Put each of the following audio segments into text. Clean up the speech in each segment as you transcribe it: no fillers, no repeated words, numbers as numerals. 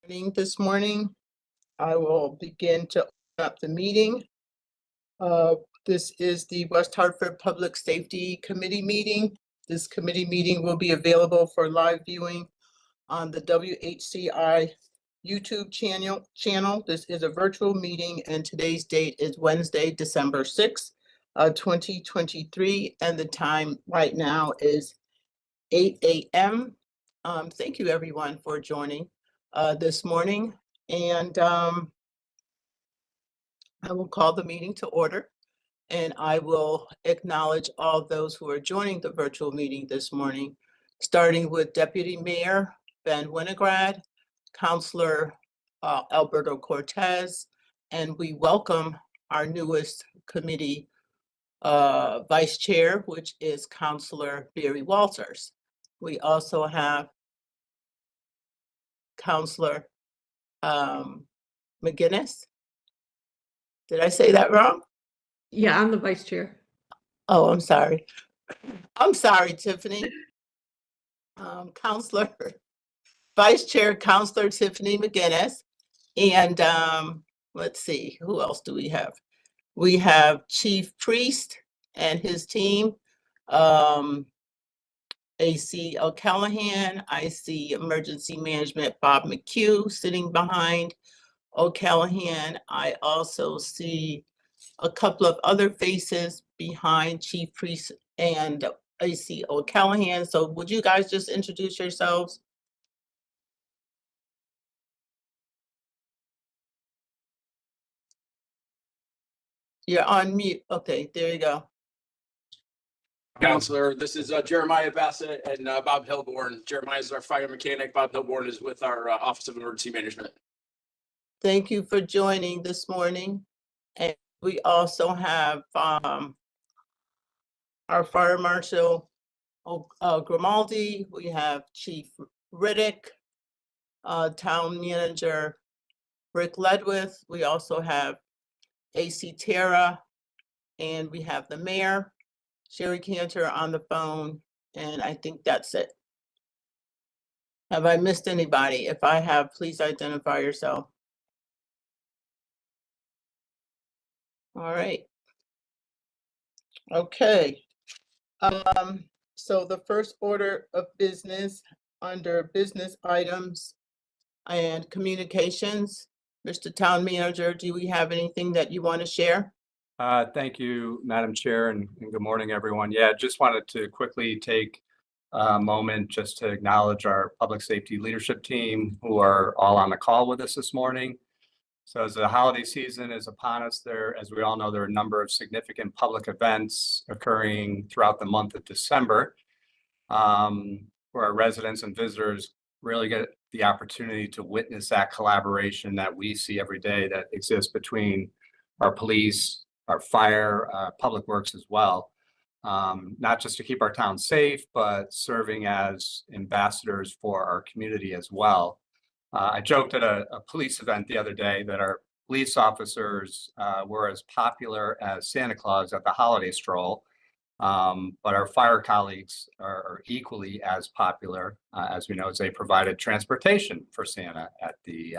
This morning. I will begin to open up the meeting. This is the West Hartford Public Safety Committee meeting. This committee meeting will be available for live viewing on the WHCI YouTube channel. This is a virtual meeting and today's date is Wednesday, December 6th, 2023, and the time right now is 8 a.m. Thank you everyone for joining this morning, and I will call the meeting to order, and I will acknowledge all those who are joining the virtual meeting this morning, starting with Deputy Mayor Ben Winograd, Councilor Alberto Cortez, and we welcome our newest committee vice chair, which is Councilor Barry Walters. We also have Councilor McGinnis. Did I say that wrong? Yeah, I'm the vice chair. Oh, I'm sorry. I'm sorry, Tiffany. Vice Chair Councilor Tiffany McGinnis. And let's see, who else do we have? We have Chief Priest and his team. AC O'Callahan. I see Emergency Management Bob McHugh sitting behind O'Callahan. I also see a couple of other faces behind Chief Priest and AC O'Callahan. So would you guys just introduce yourselves? You're on mute. Okay, there you go. Counselor, this is Jeremiah Bassett and Bob Hilborn. Jeremiah is our fire mechanic. Bob Hilborn is with our Office of Emergency Management. Thank you for joining this morning. And we also have our Fire Marshal Grimaldi. We have Chief Riddick, Town Manager Rick Ledwith. We also have AC Terra, and we have the Mayor, Sherry Cantor, on the phone, and I think that's it. Have I missed anybody? If I have, please identify yourself. All right. Okay. So the first order of business under business items and communications, Mr. Town Manager, do we have anything that you want to share? Thank you, Madam Chair, and good morning, everyone. Yeah, just wanted to quickly take a moment just to acknowledge our public safety leadership team who are all on the call with us this morning. So as the holiday season is upon us, as we all know, there are a number of significant public events occurring throughout the month of December, where our residents and visitors really get the opportunity to witness that collaboration that we see every day that exists between our police, our fire, public works as well, not just to keep our town safe, but serving as ambassadors for our community as well. I joked at a police event the other day that our police officers were as popular as Santa Claus at the holiday stroll, but our fire colleagues are equally as popular, as we know, as they provided transportation for Santa at the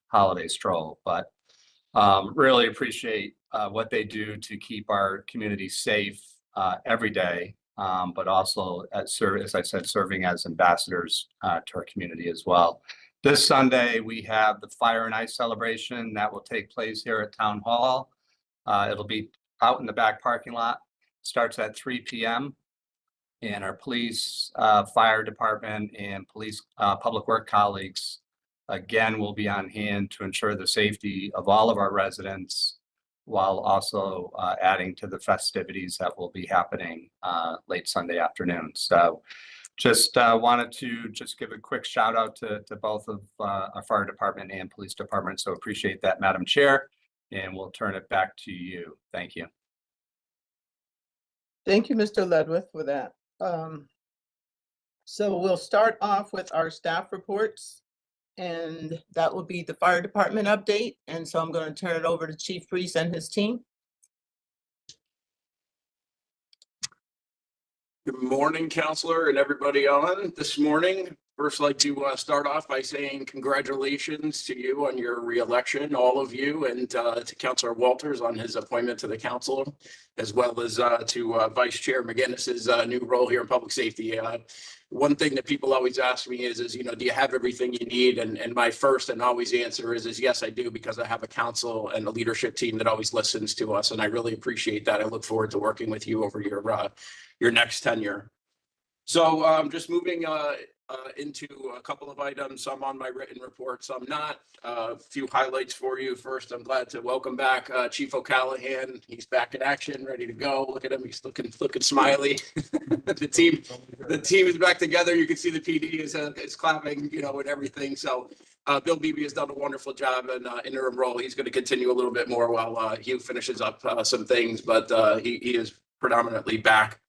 holiday stroll. But really appreciate what they do to keep our community safe every day, but also as I said, serving as ambassadors to our community as well. This Sunday, we have the Fire and Ice celebration that will take place here at Town Hall. It'll be out in the back parking lot. Starts at 3 p.m. and our police, fire department, and police public work colleagues again will be on hand to ensure the safety of all of our residents, while also adding to the festivities that will be happening late Sunday afternoon. So just wanted to just give a quick shout out to both of our fire department and police department. So appreciate that, Madam Chair, and we'll turn it back to you. Thank you. Thank you, Mr. Ledwith, for that. So we'll start off with our staff reports, and that will be the fire department update. And so I'm going to turn it over to Chief Priest and his team. Good morning, Counselor, and everybody on this morning. First, like to start off by saying congratulations to you on your reelection, all of you, and to Councilor Walters on his appointment to the council, as well as to Vice Chair McGinnis's new role here in public safety. One thing that people always ask me is, you know, do you have everything you need? And my first and always answer is yes, I do, because I have a council and a leadership team that always listens to us, and I really appreciate that. I look forward to working with you over your next tenure. So just moving into a couple of items, some on my written report, some not. A few highlights for you. First, I'm glad to welcome back Chief O'Callahan. He's back in action, ready to go. Look at him, he's looking smiley. The team is back together. You can see the PD is clapping, you know, and everything. So Bill Beebe has done a wonderful job in interim role. He's going to continue a little bit more while Hugh finishes up some things, but he is predominantly back.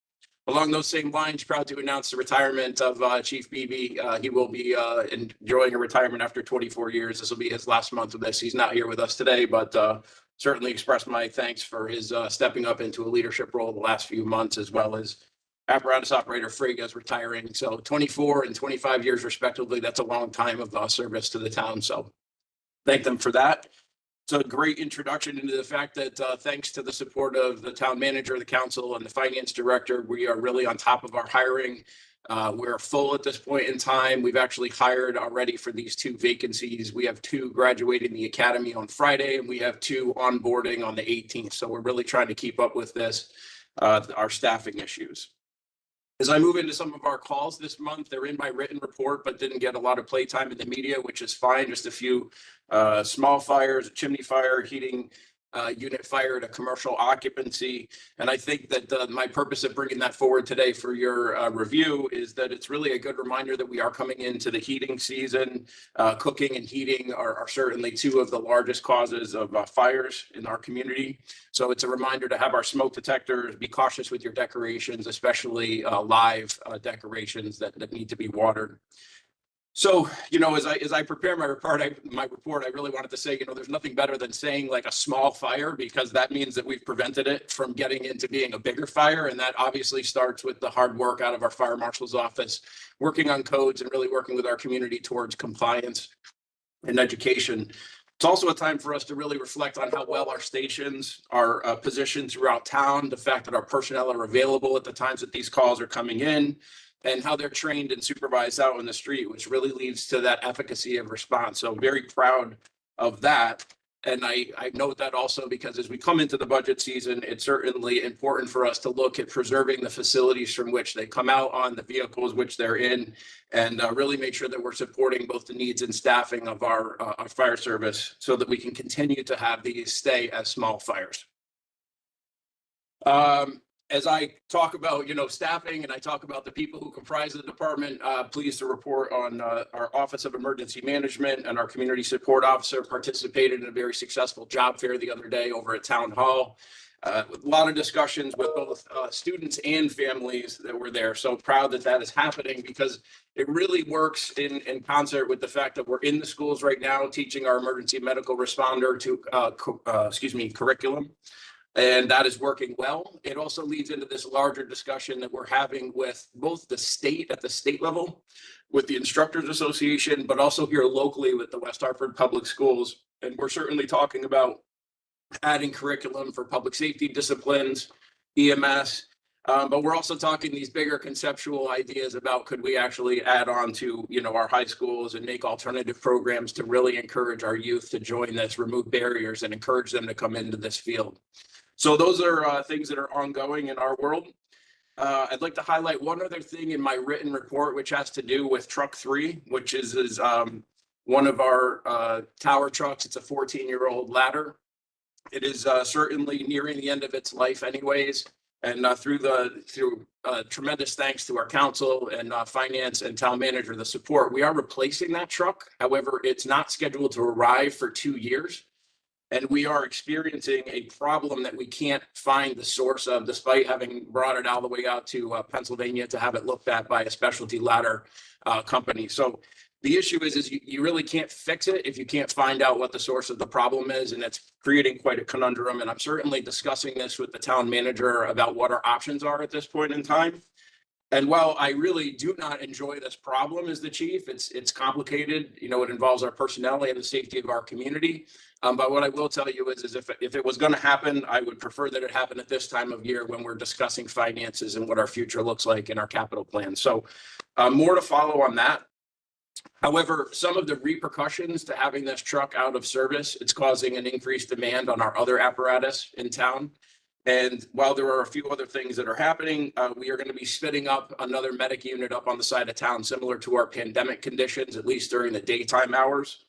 Along those same lines, proud to announce the retirement of Chief Beebe. He will be enjoying a retirement after 24 years. This will be his last month of this. He's not here with us today, but certainly express my thanks for his stepping up into a leadership role the last few months, as well as apparatus operator Frigga is retiring. So 24 and 25 years respectively. That's a long time of service to the town. So thank them for that. It's a great introduction into the fact that thanks to the support of the town manager, the council, and the finance director, we are really on top of our hiring. We're full at this point in time. We've actually hired already for these 2 vacancies. We have 2 graduating the academy on Friday, and we have 2 onboarding on the 18th. So we're really trying to keep up with this, our staffing issues. As I move into some of our calls this month, they're in my written report, but didn't get a lot of playtime in the media, which is fine. Just a few small fires, a chimney fire, heating unit fire at a commercial occupancy. And I think that my purpose of bringing that forward today for your review is that it's really a good reminder that we are coming into the heating season. Cooking and heating are certainly 2 of the largest causes of fires in our community. So it's a reminder to have our smoke detectors, be cautious with your decorations, especially live decorations that need to be watered. So, you know, as I prepare my report, I really wanted to say, you know, there's nothing better than saying like a small fire, because that means that we've prevented it from getting into being a bigger fire. And that obviously starts with the hard work out of our fire marshal's office, working on codes and really working with our community towards compliance and education. It's also a time for us to really reflect on how well our stations are positioned throughout town, the fact that our personnel are available at the times that these calls are coming in, and how they're trained and supervised out on the street, which really leads to that efficacy of response. So I'm very proud of that. And I note that also because as we come into the budget season, it's certainly important for us to look at preserving the facilities from which they come out on, the vehicles which they're in, and really make sure that we're supporting both the needs and staffing of our fire service so that we can continue to have these stay as small fires. As I talk about, you know, staffing, and I talk about the people who comprise the department, pleased to report on our Office of Emergency Management, and our community support officer participated in a very successful job fair the other day over at Town Hall. With a lot of discussions with both students and families that were there. So proud that that is happening, because it really works in concert with the fact that we're in the schools right now teaching our emergency medical responder to curriculum. And that is working well. It also leads into this larger discussion that we're having with both the state at the state level, with the Instructors Association, but also here locally with the West Hartford Public Schools. And we're certainly talking about adding curriculum for public safety disciplines, EMS, but we're also talking these bigger conceptual ideas about could we actually add on to, you know, our high schools and make alternative programs to really encourage our youth to join this, remove barriers, and encourage them to come into this field. So those are things that are ongoing in our world. I'd like to highlight one other thing in my written report, which has to do with Truck 3, which is one of our tower trucks. It's a 14-year-old ladder. It is certainly nearing the end of its life anyways. And through tremendous thanks to our council and finance and town manager, the support, we are replacing that truck. However, it's not scheduled to arrive for 2 years. And we are experiencing a problem that we can't find the source of, despite having brought it all the way out to Pennsylvania to have it looked at by a specialty ladder company. So the issue is you really can't fix it if you can't find out what the source of the problem is. And it's creating quite a conundrum. And I'm certainly discussing this with the town manager about what our options are at this point in time. And while I really do not enjoy this problem as the chief, it's complicated. You know, it involves our personnel and the safety of our community. But what I will tell you is if it was going to happen, I would prefer that it happen at this time of year when we're discussing finances and what our future looks like in our capital plan. So more to follow on that. However, some of the repercussions to having this truck out of service, it's causing an increased demand on our other apparatus in town. And while there are a few other things that are happening, we are going to be spinning up another medic unit up on the side of town, similar to our pandemic conditions, at least during the daytime hours.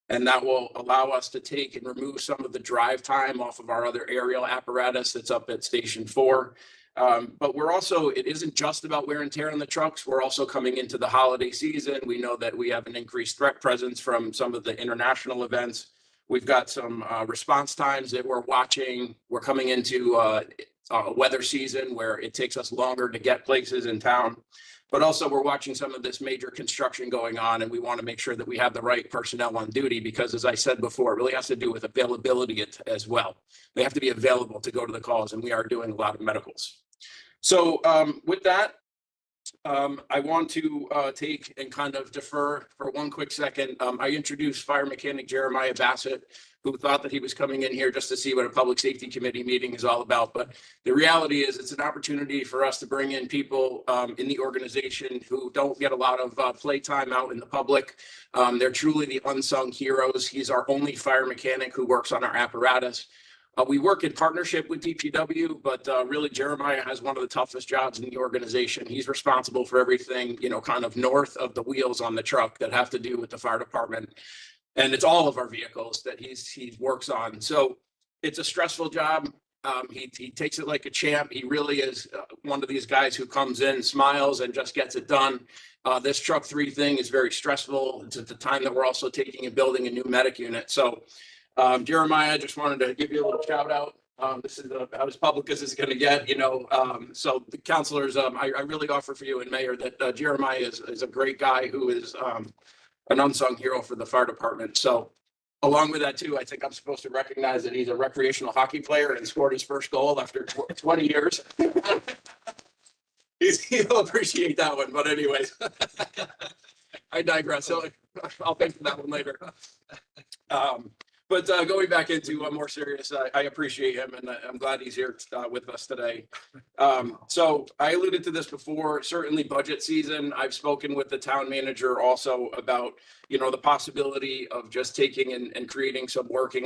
And that will allow us to take and remove some of the drive time off of our other aerial apparatus that's up at Station 4. But we're also, it isn't just about wear and tear on the trucks. We're also coming into the holiday season. We know that we have an increased threat presence from some of the international events. We've got some response times that we're watching. We're coming into weather season where it takes us longer to get places in town. But also we're watching some of this major construction going on, and we want to make sure that we have the right personnel on duty because, as I said before, it really has to do with availability as well. They have to be available to go to the calls, and we are doing a lot of medicals. So with that, I want to take and kind of defer for one quick second. I introduced Fire Mechanic Jeremiah Bassett, who thought that he was coming in here just to see what a Public Safety Committee meeting is all about. But the reality is it's an opportunity for us to bring in people in the organization who don't get a lot of playtime out in the public. They're truly the unsung heroes. He's our only fire mechanic who works on our apparatus. We work in partnership with DPW, but really Jeremiah has one of the toughest jobs in the organization. He's responsible for everything, you know, kind of north of the wheels on the truck that have to do with the fire department. And it's all of our vehicles that he works on. So it's a stressful job. He takes it like a champ. He really is one of these guys who comes in, smiles, and just gets it done. This truck 3 thing is very stressful. It's at the time that we're also taking and building a new medic unit. So Jeremiah, I just wanted to give you a little shout out. This is about as public as it's going to get, you know. So the counselors, I really offer for you and Mayor that Jeremiah is a great guy who is an unsung hero for the fire department. So along with that too, I think I'm supposed to recognize that he's a recreational hockey player and scored his first goal after 20 years. He'll appreciate that one, but anyways, I digress. So I'll pay for that one later. But going back into more serious, I appreciate him, and I'm glad he's here with us today. So I alluded to this before, certainly budget season. I've spoken with the town manager also about, you know, the possibility of just taking and creating some working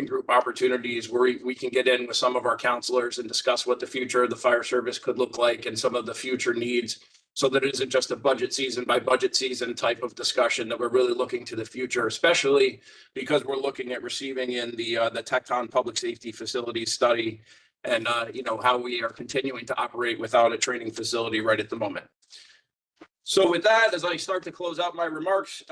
group opportunities where we can get in with some of our counselors and discuss what the future of the fire service could look like and some of the future needs, so that it isn't just a budget season by budget season type of discussion, that we're really looking to the future, especially because we're looking at receiving in the Tecton Public Safety Facilities Study and, you know, how we are continuing to operate without a training facility right at the moment. So with that, as I start to close out my remarks,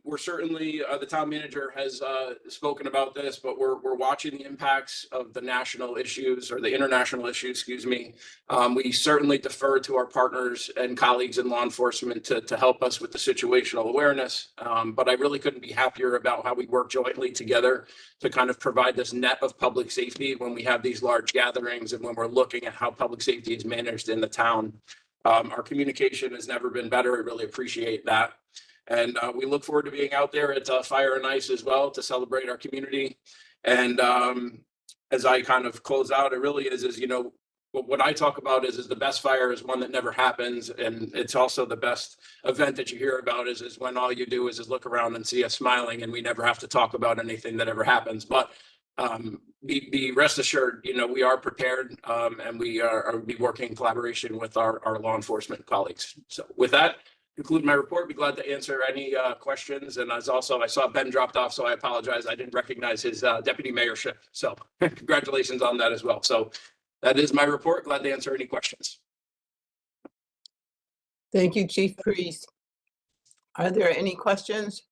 we're certainly, the town manager has spoken about this, but we're watching the impacts of the national issues or the international issues, excuse me. We certainly defer to our partners and colleagues in law enforcement to help us with the situational awareness. But I really couldn't be happier about how we work jointly together to kind of provide this net of public safety when we have these large gatherings and when we're looking at how public safety is managed in the town. Our communication has never been better. I really appreciate that. And we look forward to being out there at Fire and Ice as well to celebrate our community. And as I kind of close out, it really is, you know, what I talk about is the best fire is one that never happens. And it's also the best event that you hear about is when all you do is look around and see us smiling and we never have to talk about anything that ever happens. But be rest assured, you know, we are prepared and we are be working in collaboration with our law enforcement colleagues. So with that, conclude my report. Be glad to answer any questions. And as also, I saw Ben dropped off, so I apologize. I didn't recognize his deputy mayorship. So congratulations on that as well. So that is my report. Glad to answer any questions. Thank you, Chief Priest. Are there any questions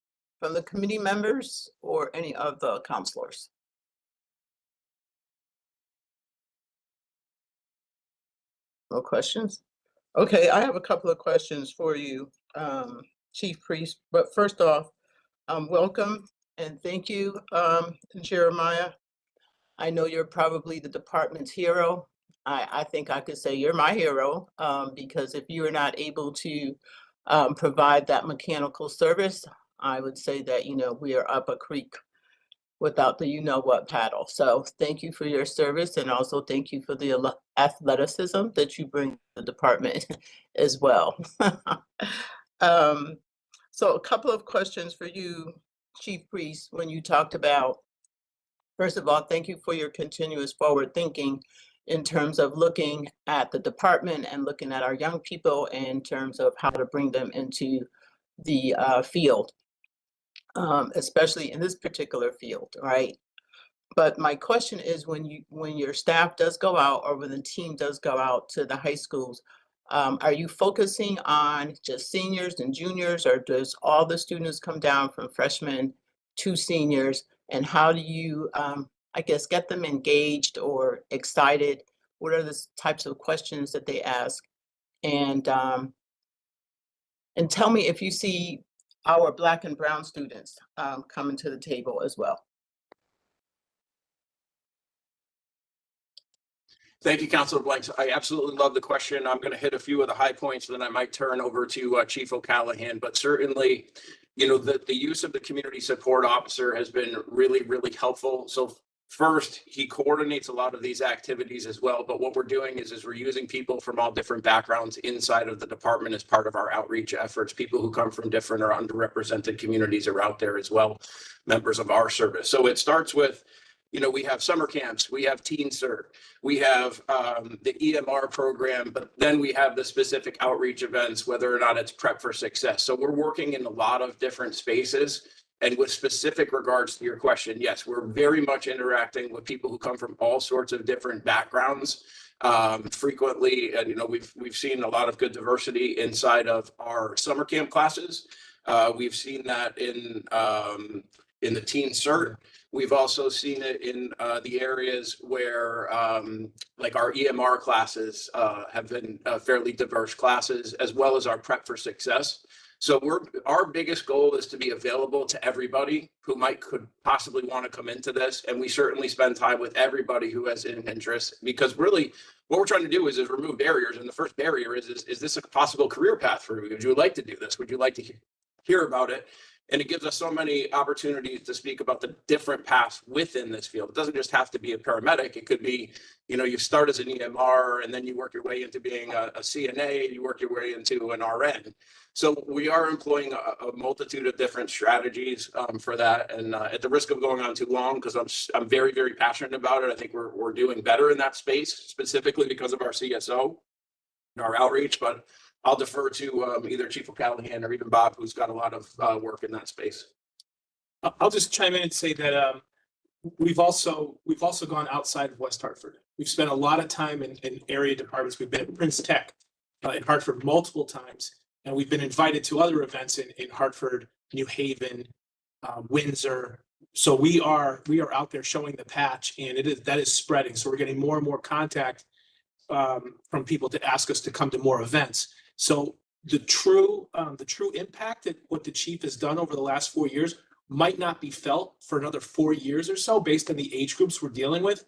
from the committee members or any of the counselors? No questions? Okay, I have a couple of questions for you, Chief Priest. But first off, welcome and thank you, Jeremiah. I know you're probably the department's hero, I think I could say you're my hero, because if you are not able to provide that mechanical service, I would say that, we are up a creek without the you-know-what paddle. So thank you for your service, and also thank you for the athleticism that you bring to the department as well. So a couple of questions for you, Chief Priest, when you talked about, first of all, thank you for your continuous forward thinking in terms of looking at the department and looking at our young people in terms of how to bring them into the field, especially in this particular field, right? But my question is, when your staff does go out, or when the team does go out to the high schools, are you focusing on just seniors and juniors, or does all the students come down from freshmen to seniors? And how do you, I guess, get them engaged or excited? What are the types of questions that they ask? And tell me if you see our Black and brown students coming to the table as well. Thank you, Councilor Blanks. I absolutely love the question. I'm going to hit a few of the high points, then I might turn over to Chief O'Callahan. But certainly, the use of the community support officer has been really, really helpful. So first, he coordinates a lot of these activities as well. But what we're doing is we're using people from all different backgrounds inside of the department as part of our outreach efforts. People who come from different or underrepresented communities are out there as well, members of our service. So it starts with, we have summer camps, we have Teen Cert, we have the EMR program, but then we have the specific outreach events, whether or not it's Prep for Success. So we're working in a lot of different spaces. And with specific regards to your question, yes, we're very much interacting with people who come from all sorts of different backgrounds. Frequently, and we've seen a lot of good diversity inside of our summer camp classes. We've seen that in the Teen Cert. We've also seen it in the areas where, like our EMR classes have been fairly diverse classes, as well as our Prep for Success. So our biggest goal is to be available to everybody who could possibly want to come into this. And we certainly spend time with everybody who has an interest, because really what we're trying to do is remove barriers. And the first barrier is this a possible career path for you? Would you like to do this? Would you like to hear about it? And it gives us so many opportunities to speak about the different paths within this field. It doesn't just have to be a paramedic. It could be, you start as an EMR and then you work your way into being a CNA, you work your way into an RN. So we are employing a multitude of different strategies for that. And at the risk of going on too long, because I'm very, very passionate about it, I think we're doing better in that space, specifically because of our CSO and our outreach. But I'll defer to either Chief O'Callahan or even Bob, who's got a lot of work in that space. I'll just chime in and say that we've also gone outside of West Hartford. We've spent a lot of time in area departments. We've been at Prince Tech in Hartford multiple times, and we've been invited to other events in Hartford, New Haven, Windsor. So we are out there showing the patch, and that is spreading. So we're getting more and more contact from people to ask us to come to more events. So the true impact that what the chief has done over the last 4 years might not be felt for another 4 years or so, based on the age groups we're dealing with.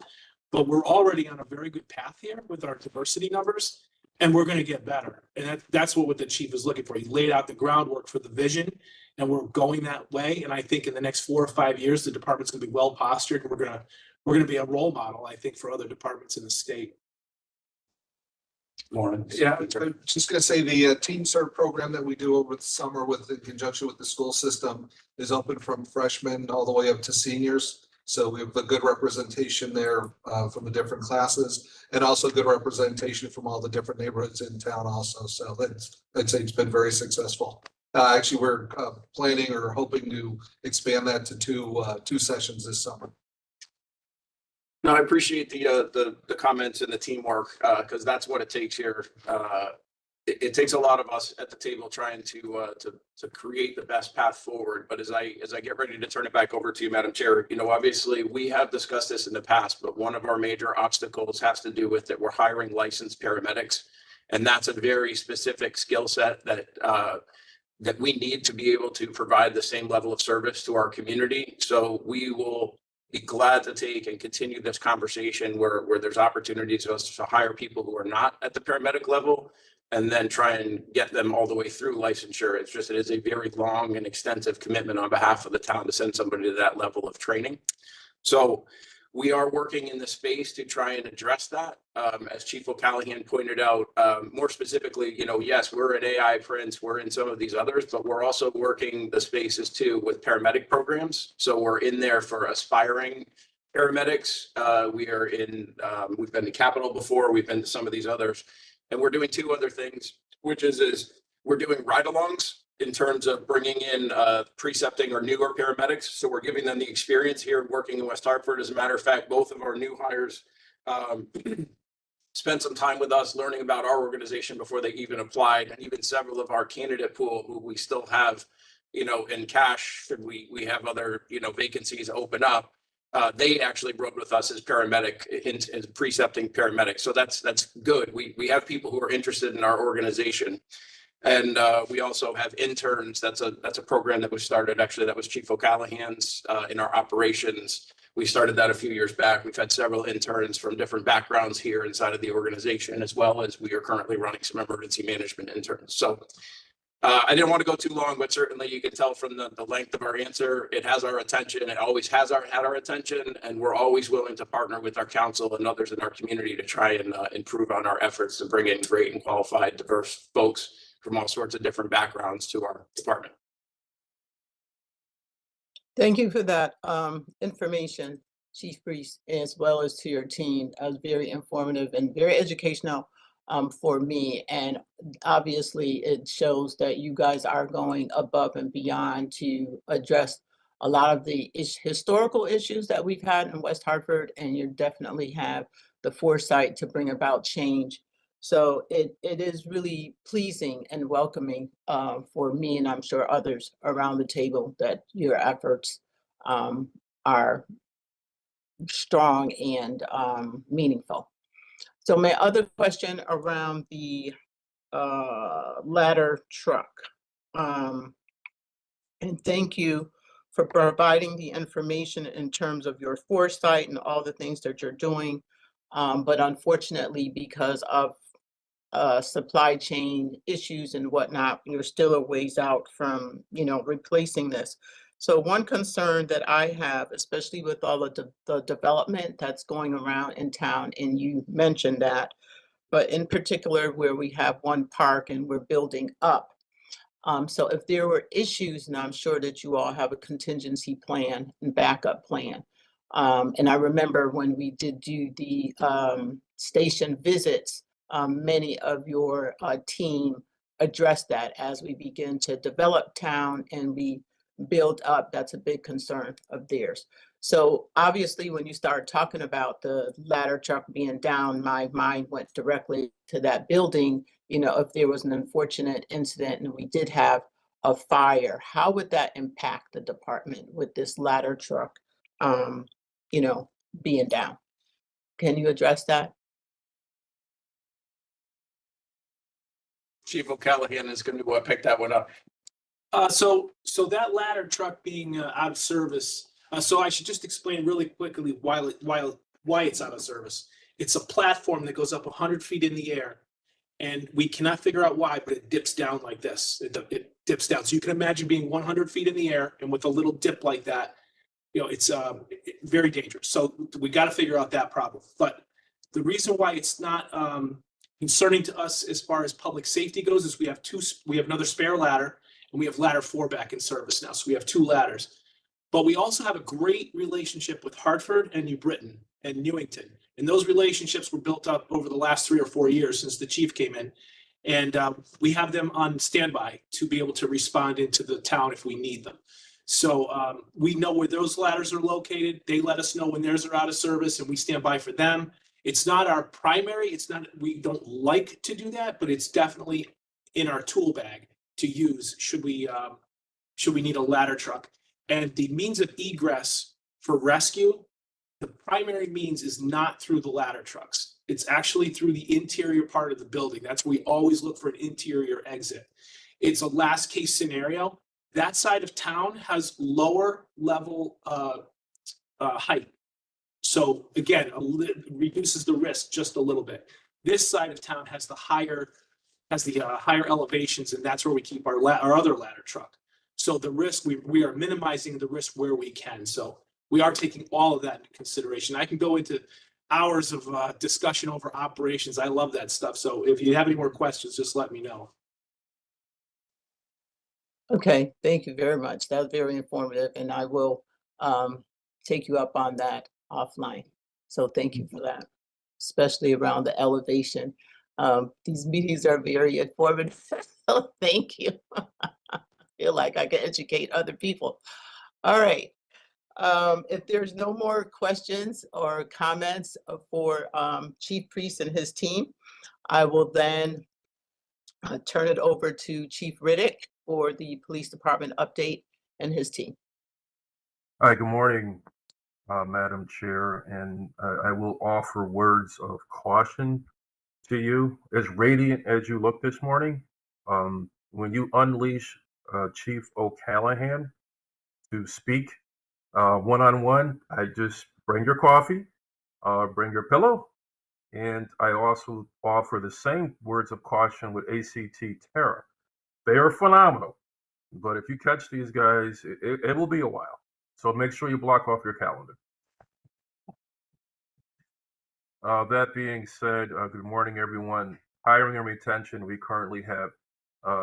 But we're already on a very good path here with our diversity numbers, and we're going to get better. And that's what the chief is looking for. He laid out the groundwork for the vision, and we're going that way. And I think in the next 4 or 5 years, the department's going to be well postured, and we're going to be a role model, I think, for other departments in the state. Lauren. Yeah, I'm just going to say the Teen Cert program that we do over the summer in conjunction with the school system is open from freshmen all the way up to seniors. So we have a good representation there from the different classes, and also good representation from all the different neighborhoods in town also. So I'd say it's been very successful. Actually, we're planning or hoping to expand that to two sessions this summer. No, I appreciate the comments and the teamwork, because that's what it takes here. It takes a lot of us at the table trying to create the best path forward. But as I get ready to turn it back over to you, Madam Chair, obviously we have discussed this in the past, but one of our major obstacles has to do with that we're hiring licensed paramedics, and that's a very specific skill set that we need to be able to provide the same level of service to our community. So we will be glad to take and continue this conversation where there's opportunities for us to hire people who are not at the paramedic level and then try and get them all the way through licensure. It's just, it is a very long and extensive commitment on behalf of the town to send somebody to that level of training. So we are working in the space to try and address that. As Chief O'Callahan pointed out, more specifically, yes, we're at AI Prince, we're in some of these others, but we're also working the spaces too with paramedic programs. So we're in there for aspiring paramedics. We've been to Capitol before, we've been to some of these others, and we're doing two other things, which is we're doing ride-alongs in terms of bringing in precepting or newer paramedics. So we're giving them the experience here working in West Hartford. As a matter of fact, both of our new hires spent some time with us learning about our organization before they even applied, and even several of our candidate pool who we still have, in cash, should we have other, vacancies open up. They actually rode with us as paramedic, as precepting paramedics. So that's good. We have people who are interested in our organization. And we also have interns. That's a program that was started, actually, that was Chief O'Callahan's in our operations. We started that a few years back. We've had several interns from different backgrounds here inside of the organization, as well as we are currently running some emergency management interns. So I didn't want to go too long, but certainly you can tell from the length of our answer, it has our attention. It always had our attention, and we're always willing to partner with our council and others in our community to try and improve on our efforts to bring in great and qualified, diverse folks from all sorts of different backgrounds to our department. Thank you for that information, Chief Priest, as well as to your team. That was very informative and very educational for me. And obviously, it shows that you guys are going above and beyond to address a lot of the historical issues that we've had in West Hartford, and you definitely have the foresight to bring about change. So it is really pleasing and welcoming for me, and I'm sure others around the table, that your efforts are strong and meaningful. So my other question around the ladder truck. And thank you for providing the information in terms of your foresight and all the things that you're doing. But unfortunately, because of supply chain issues and whatnot, you're still a ways out from, replacing this. So one concern that I have, especially with all of the development that's going around in town, and you mentioned that, but in particular where we have one park and we're building up. So if there were issues, and I'm sure that you all have a contingency plan and backup plan. And I remember when we did do the station visits, many of your team addressed that as we begin to develop town and we build up. That's a big concern of theirs. So obviously, when you started talking about the ladder truck being down, my mind went directly to that building. If there was an unfortunate incident and we did have a fire, how would that impact the department with this ladder truck, being down? Can you address that? Chief O'Callahan is going to pick that one up. So that ladder truck being out of service. So I should just explain really quickly why it's out of service. It's a platform that goes up 100 feet in the air, and we cannot figure out why, but it dips down like this. It dips down. So you can imagine being 100 feet in the air, and with a little dip like that, it's very dangerous. So we got to figure out that problem. But the reason why it's not concerning to us as far as public safety goes is we have another spare ladder, and we have ladder 4 back in service now. So we have 2 ladders. But we also have a great relationship with Hartford and New Britain and Newington. And those relationships were built up over the last 3 or 4 years since the chief came in. And we have them on standby to be able to respond into the town if we need them. So we know where those ladders are located. They let us know when theirs are out of service, and we stand by for them. It's not our primary. We don't like to do that, but it's definitely in our tool bag to use should we need a ladder truck. And the means of egress for rescue, the primary means is not through the ladder trucks. It's actually through the interior part of the building. That's where we always look for an interior exit. It's a last case scenario. That side of town has lower level height. So again, reduces the risk just a little bit. This side of town has the higher elevations, and that's where we keep our other ladder truck. So the risk, we are minimizing the risk where we can. So we are taking all of that into consideration. I can go into hours of discussion over operations. I love that stuff. So if you have any more questions, just let me know. Okay, thank you very much. That was very informative, and I will take you up on that offline. So thank you for that, especially around the elevation. These meetings are very informative, so thank you. I feel like I can educate other people. All right. If there's no more questions or comments for Chief Priest and his team, I will then turn it over to Chief Riddick for the police department update and his team. Hi, good morning, Madam Chair, and I will offer words of caution to you. As radiant as you look this morning, when you unleash Chief O'Callahan to speak one-on-one, I just bring your coffee, bring your pillow, and I also offer the same words of caution with ACT Terra. They are phenomenal, but if you catch these guys, it will be a while. So make sure you block off your calendar. That being said, good morning, everyone. Hiring and retention, we currently have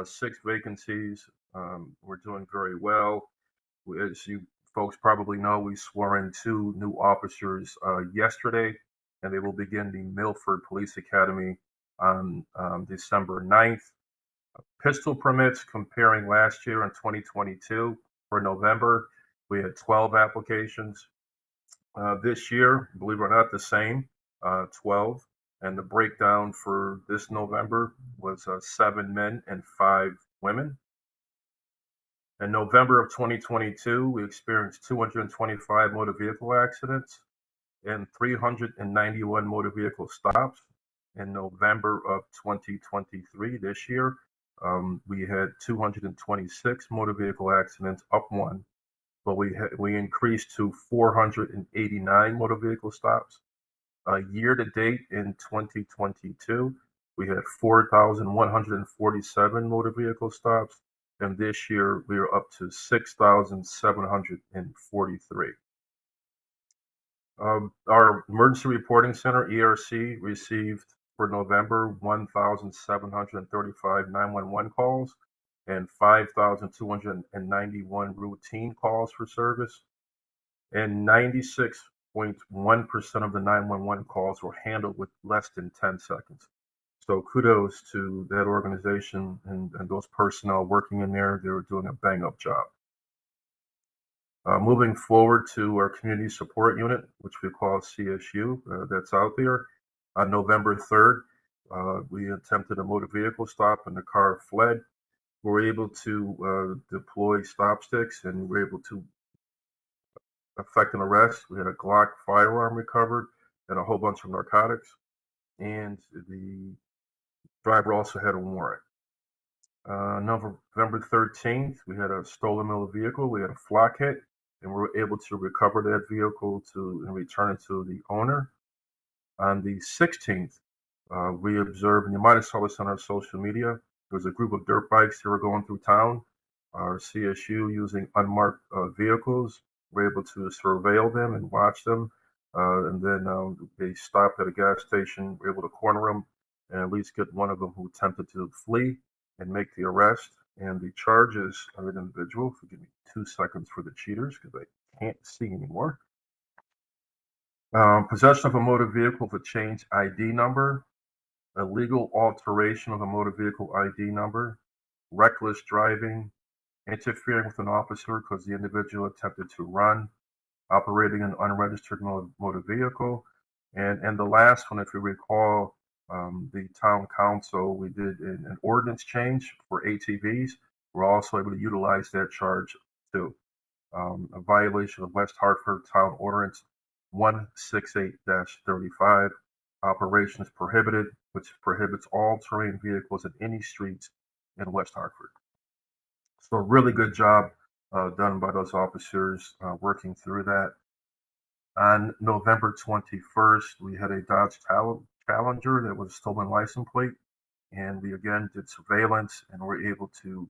6 vacancies. We're doing very well. As you folks probably know, we swore in 2 new officers yesterday, and they will begin the Milford Police Academy on December 9th. Pistol permits, comparing last year in 2022 for November, we had 12 applications. This year, believe it or not, the same, 12. And the breakdown for this November was 7 men and 5 women. In November of 2022, we experienced 225 motor vehicle accidents and 391 motor vehicle stops. In November of 2023, this year, we had 226 motor vehicle accidents, up 1. But we increased to 489 motor vehicle stops. Year to date in 2022, we had 4,147 motor vehicle stops, and this year we are up to 6,743. Our Emergency Reporting Center, ERC, received for November 1,735 911 calls and 5,291 routine calls for service, and 96.1% of the 911 calls were handled with less than 10 seconds. So kudos to that organization and those personnel working in there. They were doing a bang-up job. Moving forward to our community support unit, which we call CSU, that's out there. On November 3rd, we attempted a motor vehicle stop and the car fled. We were able to deploy stop sticks and we were able to effect an arrest. We had a Glock firearm recovered and a whole bunch of narcotics. And the driver also had a warrant. November 13th, we had a stolen motor vehicle. We had a flock hit, and we were able to recover that vehicle and return it to the owner. On the 16th, we observed, and you might have saw this on our social media, there was a group of dirt bikes that were going through town. Our CSU, using unmarked vehicles, were able to surveil them and watch them. And then they stopped at a gas station, were able to corner them and at least get one of them who attempted to flee and make the arrest. And the charges of an individual, forgive me 2 seconds for the cheaters because I can't see anymore. Possession of a motor vehicle with a changed ID number, illegal alteration of a motor vehicle ID number, reckless driving, interfering with an officer because the individual attempted to run, operating an unregistered motor vehicle. And the last one, if you recall, the town council, we did an ordinance change for ATVs. We're also able to utilize that charge too. A violation of West Hartford Town Ordinance 168-35, operations prohibited, which prohibits all terrain vehicles in any streets in West Hartford. So really good job done by those officers working through that. On November 21st, we had a Dodge Challenger that was a stolen license plate, and we again did surveillance and were able to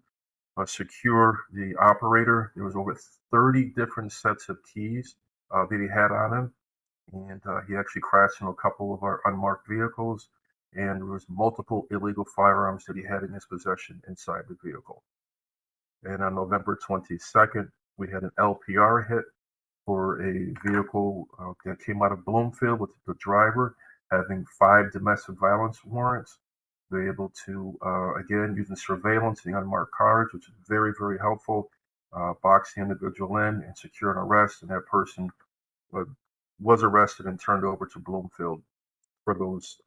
secure the operator. There was over 30 different sets of keys that he had on him, and he actually crashed into a couple of our unmarked vehicles, and there was multiple illegal firearms that he had in his possession inside the vehicle. And on November 22nd, we had an LPR hit for a vehicle that came out of Bloomfield with the driver having 5 domestic violence warrants. We were able to, again, using surveillance, the unmarked cars, which is very, very helpful, box the individual in and secure an arrest, and that person was arrested and turned over to Bloomfield for those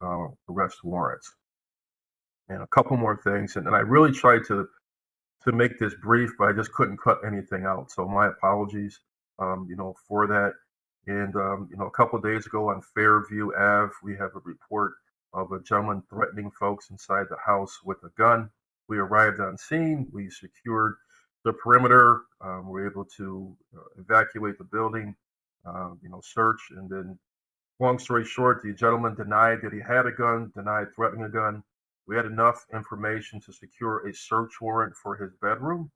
arrest warrants. And a couple more things, and I really tried to make this brief, but I just couldn't cut anything out. So my apologies, for that. And, a couple of days ago on Fairview Ave, we have a report of a gentleman threatening folks inside the house with a gun. We arrived on scene. We secured the perimeter. We were able to evacuate the building, search. And then, long story short, the gentleman denied that he had a gun, denied threatening a gun. We had enough information to secure a search warrant for his bedroom.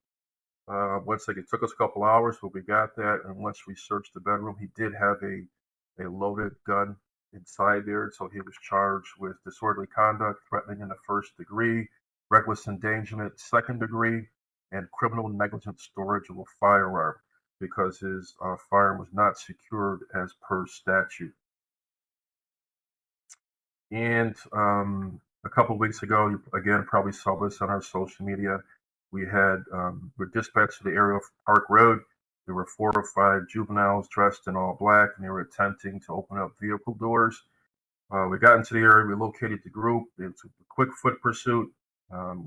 Once it took us a couple hours, but we got that. And once we searched the bedroom, he did have a loaded gun inside there. So he was charged with disorderly conduct, threatening in the 1st degree, reckless endangerment, 2nd degree, and criminal negligent storage of a firearm because his firearm was not secured as per statute. And a couple of weeks ago, you again probably saw this on our social media. We were dispatched to the area of Park Road. There were 4 or 5 juveniles dressed in all black, and they were attempting to open up vehicle doors. We got into the area, we located the group. It was a quick foot pursuit.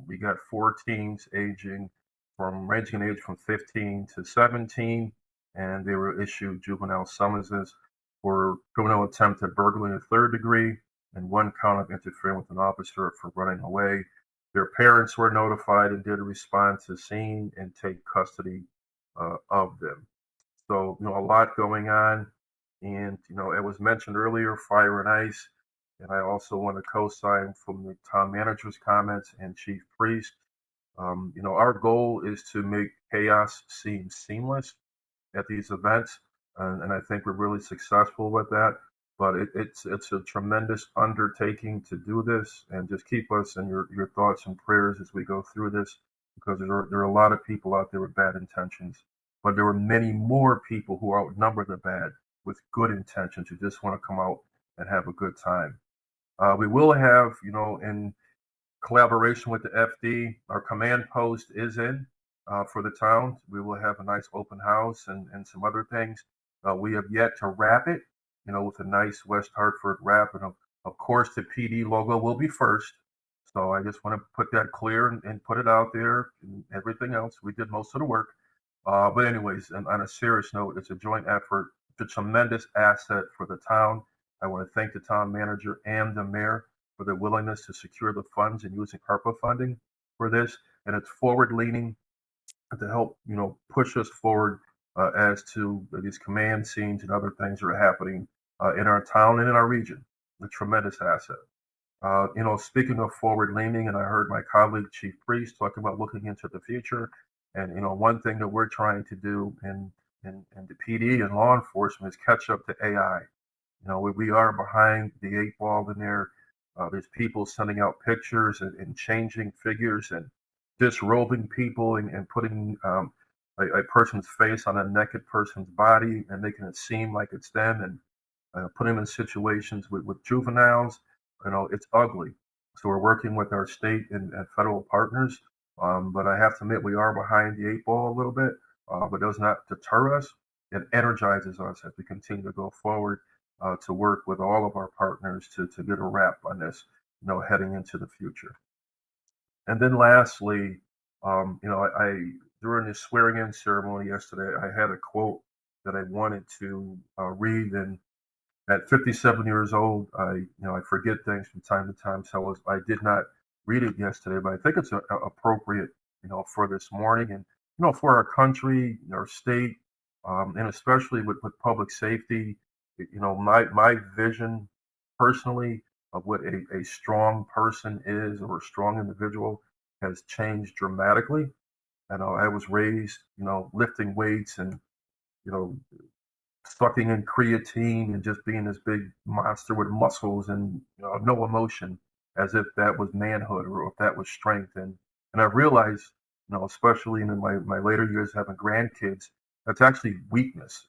We got 4 teens ranging in age from 15 to 17, and they were issued juvenile summonses for criminal attempted burglary in the 3rd degree and 1 count of interfering with an officer for running away. Their parents were notified and did respond to the scene and take custody of them. So, a lot going on. And, it was mentioned earlier, fire and ice. And I also want to co-sign from the town manager's comments and Chief Priest. Our goal is to make chaos seem seamless at these events. And I think we're really successful with that. But it's a tremendous undertaking to do this, and just keep us in your thoughts and prayers as we go through this, because there are a lot of people out there with bad intentions, but there are many more people who outnumber the bad with good intentions who just want to come out and have a good time. We will have, in collaboration with the FD, our command post is in for the town. We will have a nice open house and some other things. We have yet to wrap it, with a nice West Hartford wrap. And of course, the PD logo will be first. So I just want to put that clear and put it out there, and everything else. We did most of the work. But anyways, and on a serious note, it's a joint effort. It's a tremendous asset for the town. I want to thank the town manager and the mayor for their willingness to secure the funds and using ARPA funding for this. And it's forward leaning to help, push us forward as to these command scenes and other things that are happening in our town and in our region. A tremendous asset. Speaking of forward leaning, and I heard my colleague Chief Priest talk about looking into the future. And, one thing that we're trying to do in the PD and law enforcement is catch up to AI. We are behind the 8 ball in there. There's people sending out pictures and changing figures and disrobing people and putting a person's face on a naked person's body and making it seem like it's them, and putting them in situations with juveniles. It's ugly. So we're working with our state and federal partners. But I have to admit, we are behind the 8 ball a little bit, but it does not deter us. It energizes us as we continue to go forward to work with all of our partners to get a wrap on this, heading into the future. And then lastly, I during the swearing-in ceremony yesterday, I had a quote that I wanted to read. And at 57 years old, I forget things from time to time, so I did not read it yesterday, but I think it's appropriate, for this morning and, for our country, our state, and especially with public safety. my vision personally of what a strong person is or a strong individual has changed dramatically. I was raised, lifting weights and, you know, sucking in creatine and just being this big monster with muscles and no emotion, as if that was manhood or if that was strength. And I realized, especially in my later years having grandkids, that's actually weakness.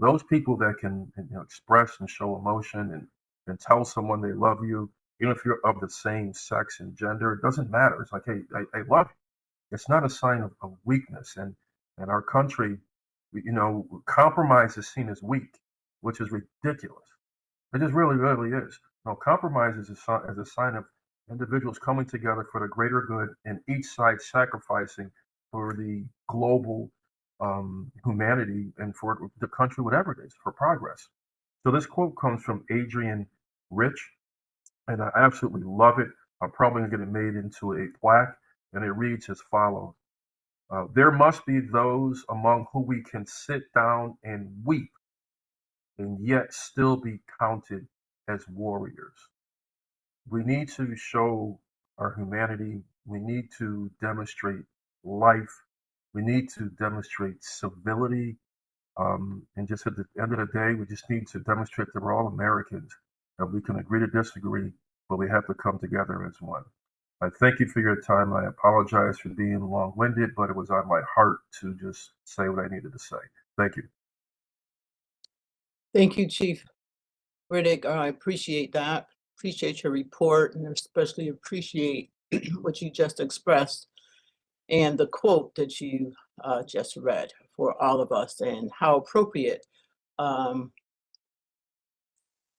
Those people that can express and show emotion and tell someone they love you, even if you're of the same sex and gender, it doesn't matter. It's like, hey, I love you. It's not a sign of weakness. And our country, compromise is seen as weak, which is ridiculous. It just really, really is. Compromise is a sign of individuals coming together for the greater good and each side sacrificing for the global humanity and for the country, whatever it is, for progress. So this quote comes from Adrian Rich, and I absolutely love it. I'm probably going to get it made into a plaque, and it reads as follows. There must be those among whom we can sit down and weep and yet still be counted as warriors. We need to show our humanity. We need to demonstrate life. We need to demonstrate civility. And just at the end of the day, we just need to demonstrate that we're all Americans, that we can agree to disagree, but we have to come together as one. I thank you for your time. I apologize for being long-winded, but it was on my heart to just say what I needed to say. Thank you. Thank you, Chief Riddick. I appreciate that. Appreciate your report and especially appreciate what you just expressed and the quote that you just read for all of us and how appropriate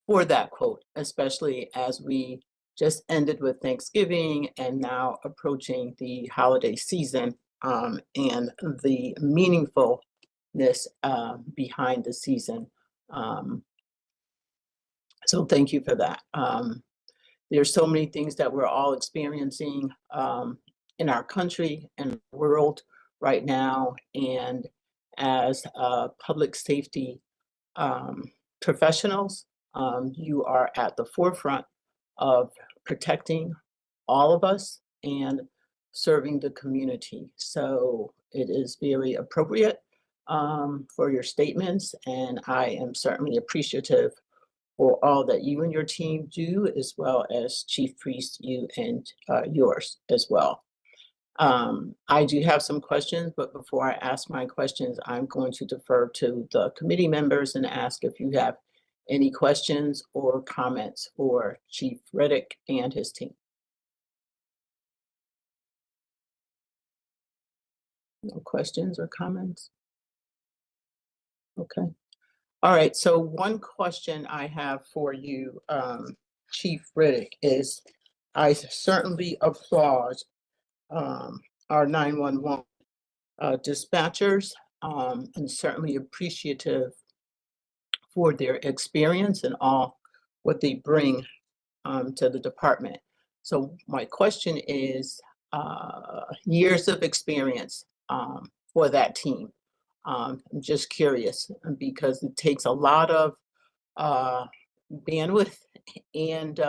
for that quote, especially as we just ended with Thanksgiving and now approaching the holiday season and the meaningfulness behind the season. So thank you for that. There's so many things that we're all experiencing in our country and world right now. And as public safety professionals, you are at the forefront of protecting all of us and serving the community. So it is very appropriate for your statements, and I am certainly appreciative for all that you and your team do, as well as Chief Priest, you and yours as well. I do have some questions, but before I ask my questions, I'm going to defer to the committee members and ask if you have any questions or comments for Chief Riddick and his team. No questions or comments? Okay. All right, so one question I have for you, Chief Riddick, is I certainly applaud our 911 dispatchers and certainly appreciative for their experience and all what they bring to the department. So my question is years of experience for that team. I'm just curious because it takes a lot of bandwidth and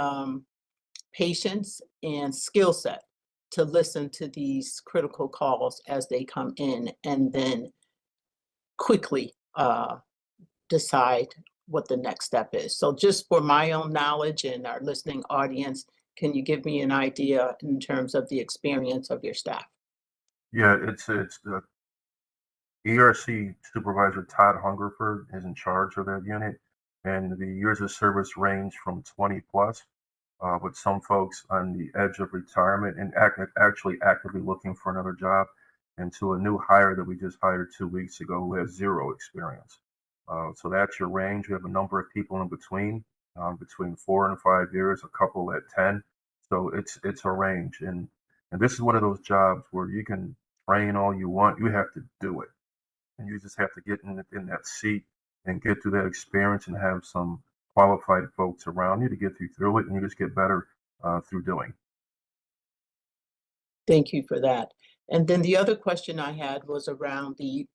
patience and skill set to listen to these critical calls as they come in and then quickly decide what the next step is. So just for my own knowledge and our listening audience, can you give me an idea in terms of the experience of your staff? Yeah, it's the ERC Supervisor Todd Hungerford is in charge of that unit, and the years of service range from 20 plus, with some folks on the edge of retirement and actually actively looking for another job, and to a new hire that we just hired 2 weeks ago who has zero experience. So that's your range. We have a number of people in between 4 and 5 years, a couple at 10. So it's a range, and this is one of those jobs where you can train all you want. You have to do it, and you just have to get in that seat and get through that experience and have some qualified folks around you to get you through it, and you just get better through doing. Thank you for that. And then the other question I had was around the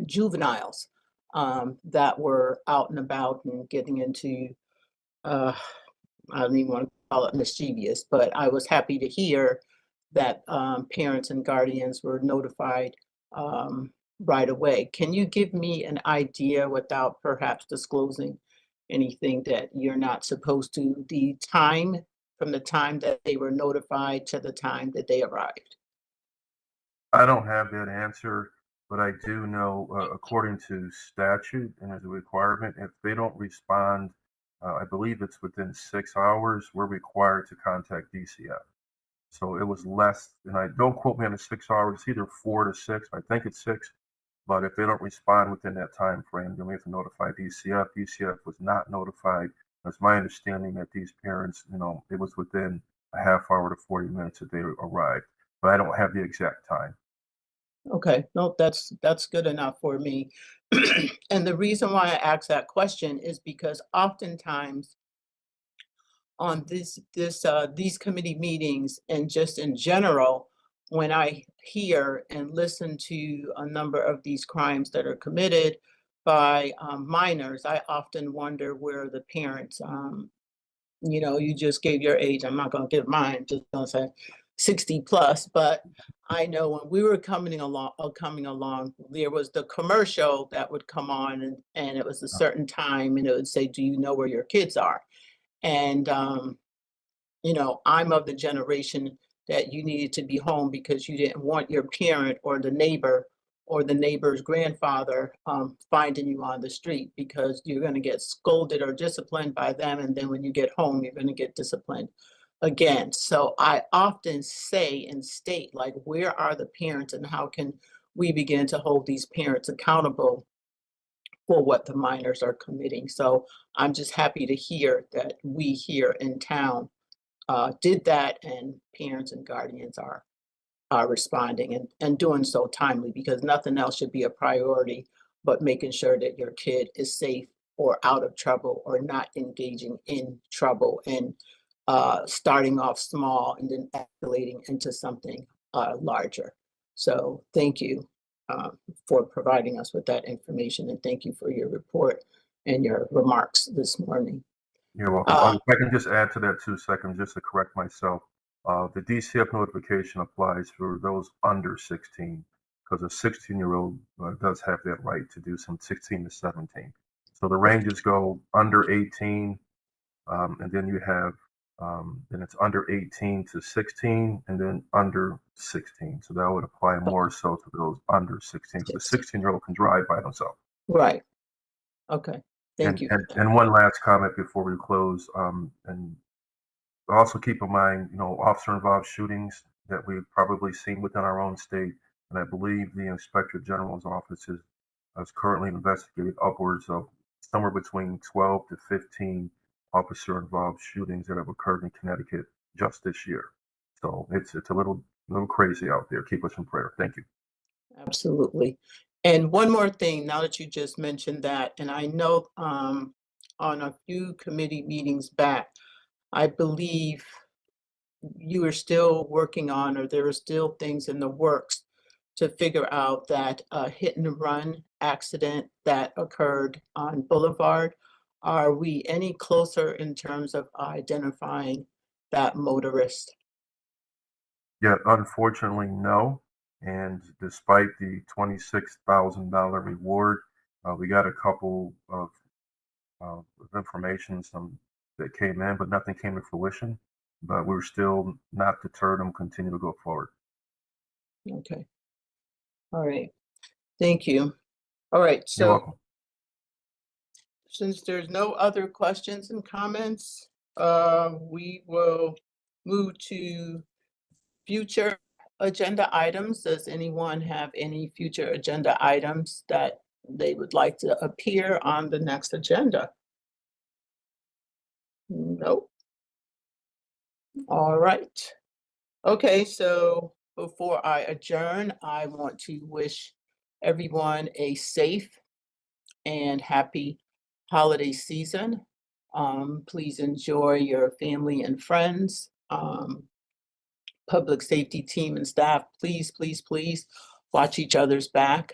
juveniles. that were out and about and getting into, I don't even want to call it mischievous, but I was happy to hear that parents and guardians were notified right away. Can you give me an idea, without perhaps disclosing anything that you're not supposed to, the time from the time that they were notified to the time that they arrived? I don't have that answer, but I do know, according to statute and as a requirement, if they don't respond, I believe it's within 6 hours, we're required to contact DCF. So it was less, and I don't quote me on the 6 hours, it's either 4 to 6, I think it's 6. But if they don't respond within that time frame, then we have to notify DCF. DCF was not notified. It's my understanding that these parents, it was within a half hour to 40 minutes that they arrived, but I don't have the exact time. Okay, no, that's good enough for me. And the reason why I ask that question is because oftentimes on these committee meetings and just in general, when I hear and listen to a number of these crimes that are committed by minors, I often wonder where the parents, you just gave your age. I'm not going to give mine, just going to say 60 plus. But I know when we were coming along, there was the commercial that would come on, and it was a certain time, and it would say, "Do you know where your kids are?" And I'm of the generation that you needed to be home because you didn't want your parent or the neighbor or the neighbor's grandfather finding you on the street, because you're going to get scolded or disciplined by them. And then when you get home, you're going to get disciplined again. So I often say and state, like, where are the parents and how can we begin to hold these parents accountable for what the minors are committing? So I'm just happy to hear that we here in town did that, and parents and guardians are responding and doing so timely, because nothing else should be a priority but making sure that your kid is safe or out of trouble or not engaging in trouble, and starting off small and then escalating into something larger. So thank you for providing us with that information, and thank you for your report and your remarks this morning. You're welcome. If I can just add to that 2 seconds, just to correct myself. The DCF notification applies for those under 16, because a 16-year-old does have that right to do some 16 to 17. So the ranges go under 18, and then you have, then it's under 18 to 16, and then under 16. So that would apply more so to those under 16, because a 16-year-old can drive by themselves. Right. Okay. Thank you. And one last comment before we close, and also keep in mind, officer-involved shootings that we've probably seen within our own state, and I believe the Inspector General's office is currently investigating upwards of somewhere between 12 to 15 officer-involved shootings that have occurred in Connecticut just this year. So it's a little crazy out there. Keep us in prayer. Thank you. Absolutely. And one more thing, now that you just mentioned that, and I know on a few committee meetings back, I believe you are still working on, or there are still things in the works to figure out that hit and run accident that occurred on Boulevard. Are we any closer in terms of identifying that motorist? Yeah, unfortunately, no. And despite the $26,000 reward, we got a couple of information that came in, but nothing came to fruition. But we're still not deterred and continue to go forward. Okay. All right. Thank you. All right. You're So welcome. since there's no other questions and comments, we will move to future agenda items. Does anyone have any future agenda items that they would like to appear on the next agenda? Nope. All right. Okay, so before I adjourn, I want to wish everyone a safe and happy holiday season. Please enjoy your family and friends. Public safety team and staff, please, please, please watch each other's back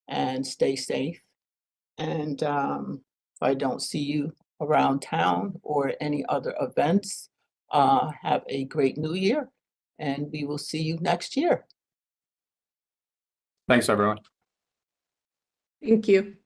and stay safe. And if I don't see you around town or any other events, have a great new year. And we will see you next year. Thanks, everyone. Thank you.